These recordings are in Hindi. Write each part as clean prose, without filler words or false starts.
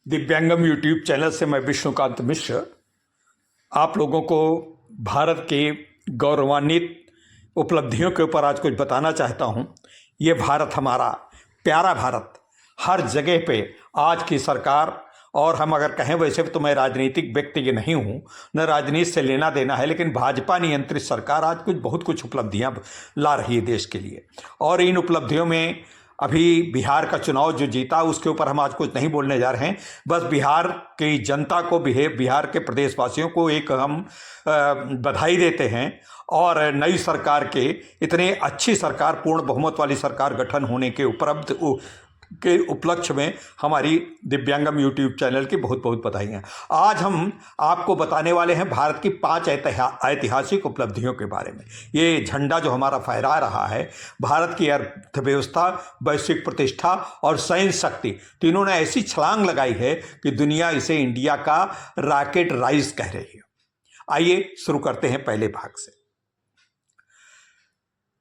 दिव्यांगम यूट्यूब चैनल से मैं विष्णुकांत मिश्र आप लोगों को भारत के गौरवान्वित उपलब्धियों के ऊपर आज कुछ बताना चाहता हूं। ये भारत हमारा प्यारा भारत, हर जगह पे आज की सरकार, और हम अगर कहें वैसे तो मैं राजनीतिक व्यक्ति नहीं हूं, न राजनीति से लेना देना है, लेकिन भाजपा नियंत्रित सरकार आज बहुत कुछ उपलब्धियां ला रही है देश के लिए। और इन उपलब्धियों में अभी बिहार का चुनाव जो जीता उसके ऊपर हम आज कुछ नहीं बोलने जा रहे हैं। बस बिहार की जनता को, बिहार के प्रदेशवासियों को एक हम बधाई देते हैं और नई सरकार के इतने अच्छी सरकार, पूर्ण बहुमत वाली सरकार गठन होने के उपलक्ष्य में हमारी दिव्यांगम यूट्यूब चैनल की बहुत बहुत बधाइयाँ। आज हम आपको बताने वाले हैं भारत की 5 ऐतिहासिक उपलब्धियों के बारे में। ये झंडा जो हमारा फहरा रहा है, भारत की अर्थव्यवस्था, वैश्विक प्रतिष्ठा और सैन्य शक्ति तीनों ने ऐसी छलांग लगाई है कि दुनिया इसे इंडिया का रॉकेट राइज कह रही है। आइए शुरू करते हैं पहले भाग से।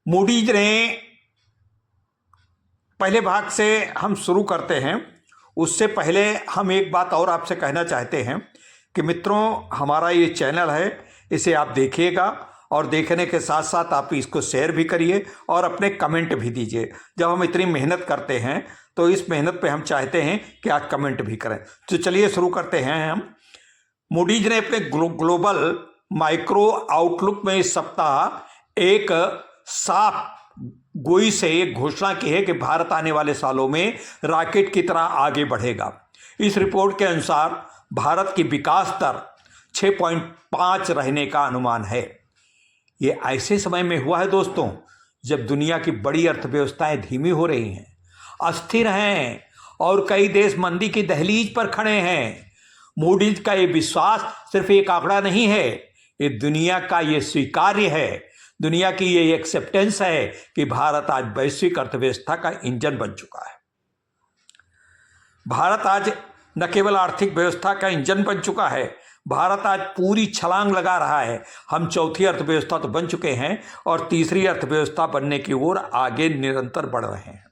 मूडीज ने, पहले भाग से हम शुरू करते हैं। उससे पहले हम एक बात और आपसे कहना चाहते हैं कि मित्रों, हमारा ये चैनल है, इसे आप देखिएगा और देखने के साथ साथ आप इसको शेयर भी करिए और अपने कमेंट भी दीजिए। जब हम इतनी मेहनत करते हैं तो इस मेहनत पे हम चाहते हैं कि आप कमेंट भी करें। तो चलिए शुरू करते हैं हम। मूडीज ने अपने ग्लोबल माइक्रो आउटलुक में इस सप्ताह एक साफ गोई से एक घोषणा की है कि भारत आने वाले सालों में रॉकेट की तरह आगे बढ़ेगा। इस रिपोर्ट के अनुसार भारत की विकास दर 6.5 रहने का अनुमान है। ये ऐसे समय में हुआ है दोस्तों जब दुनिया की बड़ी अर्थव्यवस्थाएं धीमी हो रही हैं, अस्थिर हैं और कई देश मंदी की दहलीज पर खड़े हैं। मूडीज का ये विश्वास सिर्फ एक आंकड़ा नहीं है, ये दुनिया का ये स्वीकार्य है, दुनिया की ये एक्सेप्टेंस है कि भारत आज वैश्विक अर्थव्यवस्था का इंजन बन चुका है। भारत आज न केवल आर्थिक व्यवस्था का इंजन बन चुका है, भारत आज पूरी छलांग लगा रहा है। हम चौथी अर्थव्यवस्था तो बन चुके हैं और तीसरी अर्थव्यवस्था बनने की ओर आगे निरंतर बढ़ रहे हैं।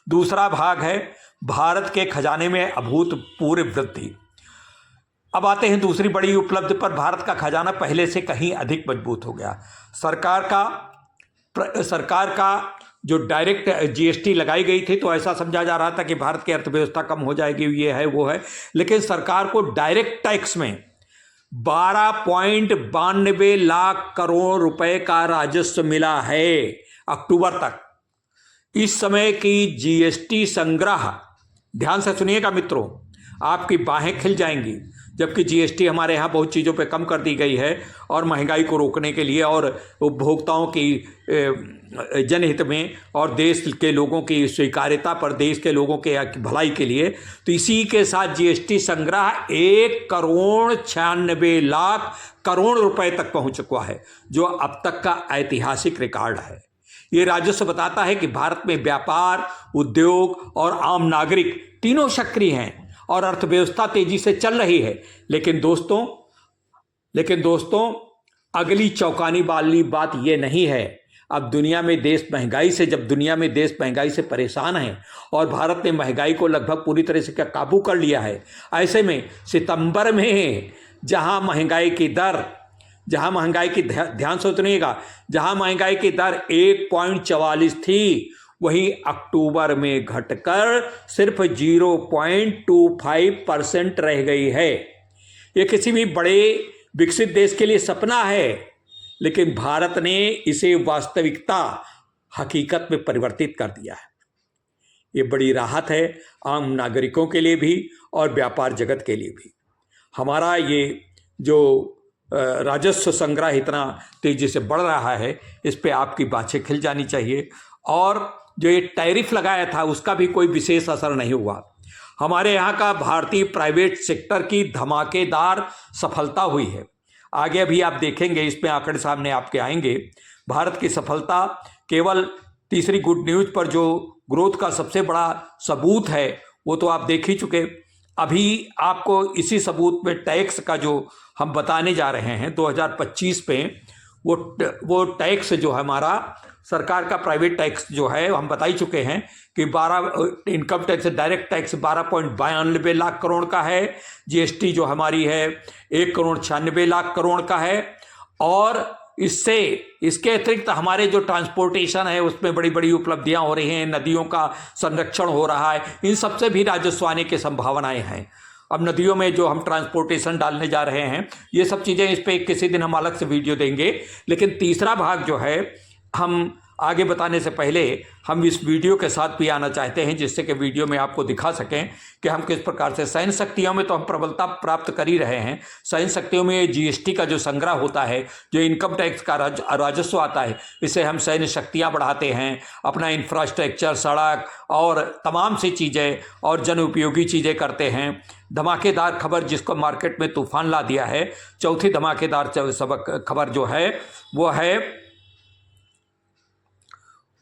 दूसरा भाग है भारत के खजाने में अभूतपूर्व वृद्धि। अब आते हैं दूसरी बड़ी उपलब्धि पर। भारत का खजाना पहले से कहीं अधिक मजबूत हो गया। सरकार का जो डायरेक्ट जीएसटी लगाई गई थी तो ऐसा समझा जा रहा था कि भारत की अर्थव्यवस्था कम हो जाएगी, ये है वो है, लेकिन सरकार को डायरेक्ट टैक्स में 12.92 लाख करोड़ रुपए का राजस्व मिला है अक्टूबर तक। इस समय की जीएसटी संग्रह, ध्यान से सुनिएगा मित्रों, आपकी बाहें खिल जाएंगी। जबकि जीएसटी हमारे यहाँ बहुत चीज़ों पे कम कर दी गई है और महंगाई को रोकने के लिए और उपभोक्ताओं की जनहित में और देश के लोगों की स्वीकार्यता पर, देश के लोगों के भलाई के लिए, तो इसी के साथ जीएसटी संग्रह 1.96 लाख करोड़ रुपए तक पहुँच चुका है, जो अब तक का ऐतिहासिक रिकॉर्ड है। ये राजस्व बताता है कि भारत में व्यापार, उद्योग और आम नागरिक तीनों सक्रिय हैं और अर्थव्यवस्था तेजी से चल रही है। लेकिन दोस्तों अगली चौंकाने वाली बात यह नहीं है। अब दुनिया में देश महंगाई से परेशान हैं और भारत ने महंगाई को लगभग पूरी तरह से काबू कर लिया है। ऐसे में सितंबर में जहां महंगाई की दर, ध्यान से सुनिएगा, जहां महंगाई की दर 1.44 थी, वही अक्टूबर में घटकर सिर्फ 0.25% रह गई है। ये किसी भी बड़े विकसित देश के लिए सपना है, लेकिन भारत ने इसे वास्तविकता, हकीकत में परिवर्तित कर दिया है। ये बड़ी राहत है आम नागरिकों के लिए भी और व्यापार जगत के लिए भी। हमारा ये जो राजस्व संग्रह इतना तेजी से बढ़ रहा है, इस पे आपकी बातें खिल जानी चाहिए। और जो ये टैरिफ लगाया था उसका भी कोई विशेष असर नहीं हुआ। हमारे यहाँ का भारतीय प्राइवेट सेक्टर की धमाकेदार सफलता हुई है। आगे अभी आप देखेंगे, इसमें आंकड़े सामने आपके आएंगे। भारत की सफलता केवल तीसरी गुड न्यूज़ पर जो ग्रोथ का सबसे बड़ा सबूत है वो तो आप देख ही चुके। अभी आपको इसी सबूत में टैक्स का जो हम बताने जा रहे हैं 2025 पे, वो टैक्स जो है हमारा सरकार का प्राइवेट टैक्स जो है हम बता ही चुके हैं कि 12 income tax direct tax 12.92 lakh crore का है। जीएसटी जो हमारी है 1,96,00,000 करोड़ का है। और इसके अतिरिक्त हमारे जो ट्रांसपोर्टेशन है उसमें बड़ी बड़ी उपलब्धियां हो रही हैं, नदियों का संरक्षण हो रहा है, इन सबसे भी राजस्व आने की संभावनाएं हैं। अब नदियों में जो हम ट्रांसपोर्टेशन डालने जा रहे हैं, ये सब चीज़ें, इस पर किसी दिन हम अलग से वीडियो देंगे। लेकिन तीसरा भाग जो है, हम आगे बताने से पहले हम इस वीडियो के साथ भी आना चाहते हैं, जिससे कि वीडियो में आपको दिखा सकें कि हम किस प्रकार से सैन्य शक्तियों में तो हम प्रबलता प्राप्त कर ही रहे हैं। सैन्य शक्तियों में जीएसटी का जो संग्रह होता है, जो इनकम टैक्स का राजस्व आता है, इससे हम सैन्य शक्तियाँ बढ़ाते हैं, अपना इंफ्रास्ट्रक्चर, सड़क और तमाम सी चीज़ें और जन उपयोगी चीज़ें करते हैं। धमाकेदार खबर जिसको मार्केट में तूफान ला दिया है, चौथी धमाकेदार खबर जो है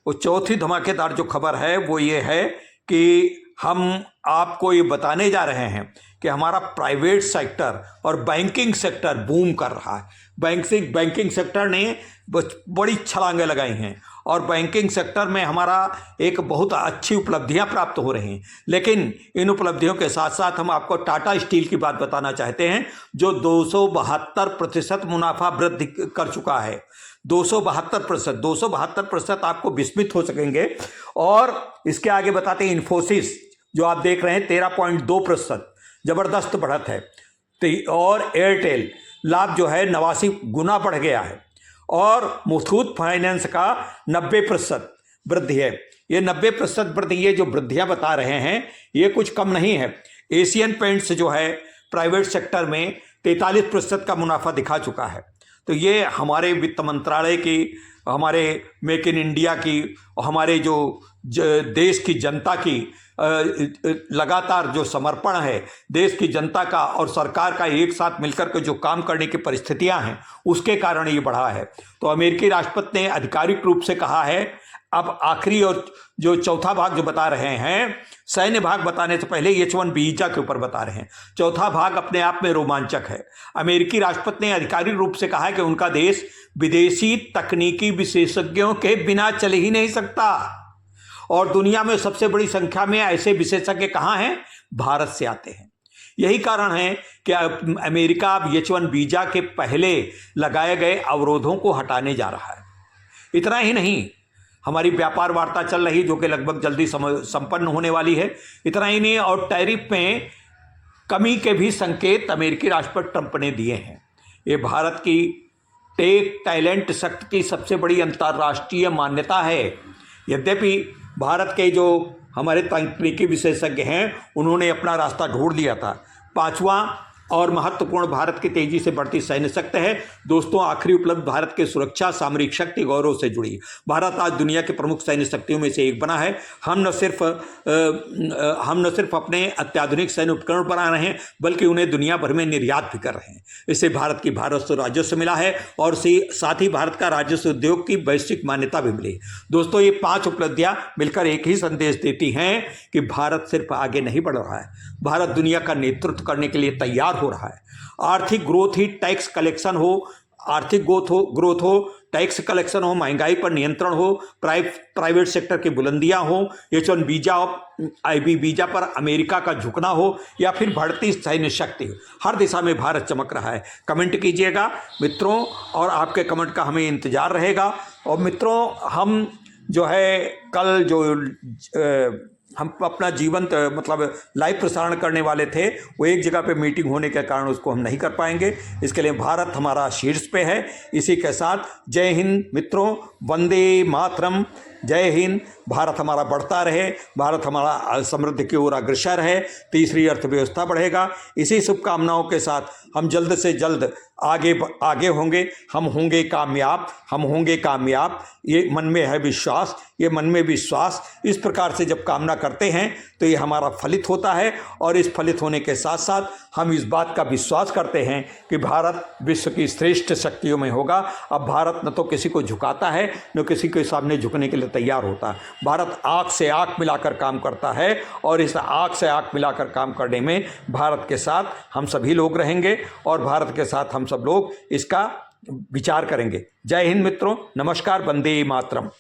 वो चौथी धमाकेदार जो खबर है वो ये है कि हम आपको ये बताने जा रहे हैं कि हमारा प्राइवेट सेक्टर और बैंकिंग सेक्टर बूम कर रहा है। बैंकिंग सेक्टर ने बड़ी छलांगें लगाई हैं और बैंकिंग सेक्टर में हमारा एक बहुत अच्छी उपलब्धियां प्राप्त हो रही हैं। लेकिन इन उपलब्धियों के साथ साथ हम आपको टाटा स्टील की बात बताना चाहते हैं, जो 272% मुनाफा वृद्धि कर चुका है। 272% आपको विस्मित हो सकेंगे। और इसके आगे बताते हैं इन्फोसिस, जो आप देख रहे हैं 13.2%, जबरदस्त बढ़त है। और एयरटेल लाभ जो है 89 गुना बढ़ गया है। और मुथूट फाइनेंस का 90% वृद्धि है। ये 90% वृद्धि, ये जो वृद्धियां बता रहे हैं ये कुछ कम नहीं है। एशियन पेंट्स जो है प्राइवेट सेक्टर में 43% का मुनाफा दिखा चुका है। तो ये हमारे वित्त मंत्रालय की, हमारे मेक इन इंडिया की, हमारे जो देश की जनता की लगातार जो समर्पण है, देश की जनता का और सरकार का एक साथ मिलकर के जो काम करने की परिस्थितियां हैं, उसके कारण ये बढ़ा है। तो अमेरिकी राष्ट्रपति ने आधिकारिक रूप से कहा है, अब आखिरी और जो चौथा भाग जो बता रहे हैं, सैन्य भाग बताने से पहले H1 वीजा के ऊपर बता रहे हैं। चौथा भाग अपने आप में रोमांचक है। अमेरिकी राष्ट्रपति ने आधिकारिक रूप से कहा है कि उनका देश विदेशी तकनीकी विशेषज्ञों के बिना चल ही नहीं सकता। और दुनिया में सबसे बड़ी संख्या में ऐसे विशेषज्ञ कहाँ हैं? भारत से आते हैं। यही कारण है कि अमेरिका अब H1 वीजा के पहले लगाए गए अवरोधों को हटाने जा रहा है। इतना ही नहीं, हमारी व्यापार वार्ता चल रही जो कि लगभग जल्दी संपन्न होने वाली है। इतना ही नहीं, और टैरिफ में कमी के भी संकेत अमेरिकी राष्ट्रपति ट्रंप ने दिए हैं। ये भारत की टेक टैलेंट शक्ति की सबसे बड़ी अंतर्राष्ट्रीय मान्यता है। यद्यपि भारत के जो हमारे तकनीकी विशेषज्ञ हैं उन्होंने अपना रास्ता ढूंढ लिया था। पांचवा और महत्वपूर्ण, भारत की तेजी से बढ़ती सैन्य शक्ति है। दोस्तों, आखिरी उपलब्ध भारत के सुरक्षा सामरिक शक्ति गौरव से जुड़ी। भारत आज दुनिया के प्रमुख सैन्य शक्तियों में से एक बना है। हम न सिर्फ अपने अत्याधुनिक सैन्य उपकरण बना रहे हैं, बल्कि उन्हें दुनिया भर में निर्यात भी कर रहे हैं। इससे भारत की राजस्व मिला है और साथ ही भारत का राजस्व उद्योग की वैश्विक मान्यता भी मिली। दोस्तों, ये 5 उपलब्धियां मिलकर एक ही संदेश देती हैं कि भारत सिर्फ आगे नहीं बढ़ रहा है, भारत दुनिया का नेतृत्व करने के लिए तैयार हो रहा है। आर्थिक ग्रोथ ही टैक्स कलेक्शन हो, आर्थिक ग्रोथ हो, टैक्स कलेक्शन हो, महंगाई पर नियंत्रण हो, प्राइवेट सेक्टर की बुलंदियां हो, H1 वीजा और IB वीजा पर अमेरिका का झुकना हो, या फिर बढ़ती सैन्य शक्ति, हर दिशा में भारत चमक रहा है। कमेंट कीजिएगा मित्रों, और आपके कमेंट का हमें इंतजार रहेगा। और मित्रों, हम जो है कल जो हम अपना जीवंत मतलब लाइव प्रसारण करने वाले थे, वो एक जगह पे मीटिंग होने के कारण उसको हम नहीं कर पाएंगे। इसके लिए भारत हमारा शीर्ष पे है। इसी के साथ जय हिंद मित्रों, वंदे मातरम, जय हिंद। भारत हमारा बढ़ता रहे, भारत हमारा समृद्धि की ओर अग्रसर है, तीसरी अर्थव्यवस्था बढ़ेगा। इसी शुभकामनाओं के साथ हम जल्द से जल्द आगे होंगे। हम होंगे कामयाब, ये मन में है विश्वास, ये मन में विश्वास। इस प्रकार से जब कामना करते हैं तो ये हमारा फलित होता है। और इस फलित होने के साथ साथ हम इस बात का विश्वास करते हैं कि भारत विश्व की श्रेष्ठ शक्तियों में होगा। अब भारत न तो किसी को झुकाता है, न किसी के सामने झुकने के लिए तैयार होता है। भारत आँख से आँख मिलाकर काम करता है, और इस आँख से आँख मिलाकर काम करने में भारत के साथ हम सभी लोग रहेंगे, और भारत के साथ हम सब लोग इसका विचार करेंगे। जय हिंद मित्रों, नमस्कार, वंदे मातरम।